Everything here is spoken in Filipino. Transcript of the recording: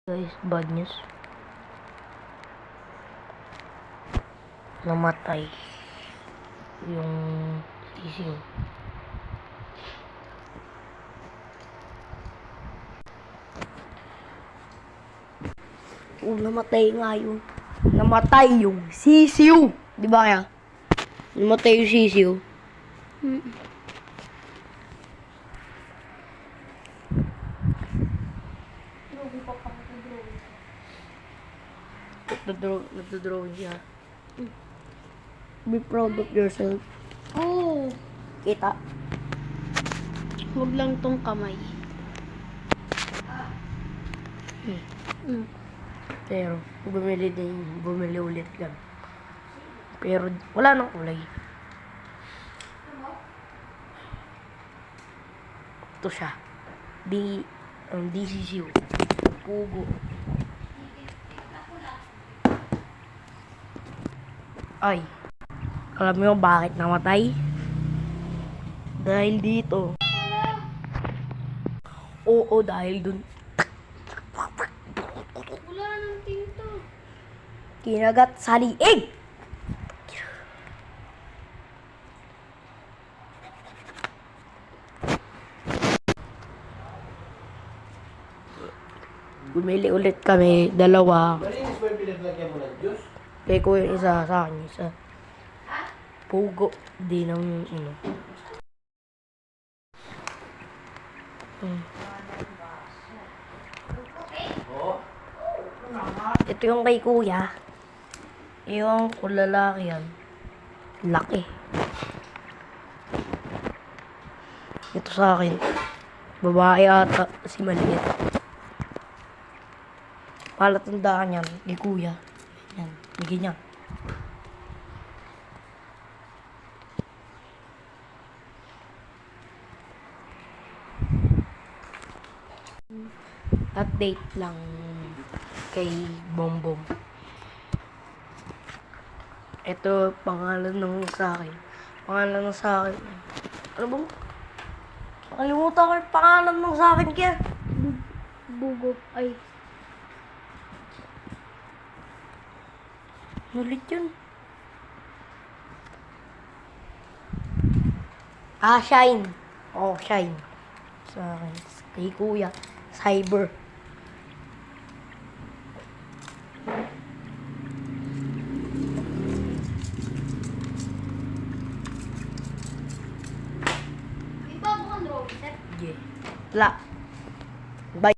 Guys, bad news. Namatay yung sisiw. Namatay nga yun. Namatay yung sisiw. Di ba kaya? Namatay yung sisiw. Nagdodrawing siya. Be proud of yourself. Oh, Kita. huwag lang tong kamay. Pero, bumili ulit lang. Pero, wala nang kulay. Ito siya. DCCU. Pugo. Ay. Alam mo bakit namatay? Dahil dito. Oo, dahil dun. Wala nang tinto. Kinagat sa liig. Bumili ulit kami, dalawa. Malinis ba yung pinaglagyan mo ng juice? Kaya ko yung isa sa akin, isa. Pugo. Di ng, Oo. Ito yung kay kuya. Yung kung lalaki yan. Laki. Ito sa akin. Babae ata. Si maliit. Palatandaan yan. Kay kuya. Yan. Bigyan niya. Update lang kay Bombom. Ito pangalan ng sa akin. Pangalan ng sa akin. Ano ba? Nakalimutan ko yung pangalan ng sa akin kaya. Bugok ay. Ulit yun. Shine. Oh, Shine. Sa akin. Kay kuya. Cyber.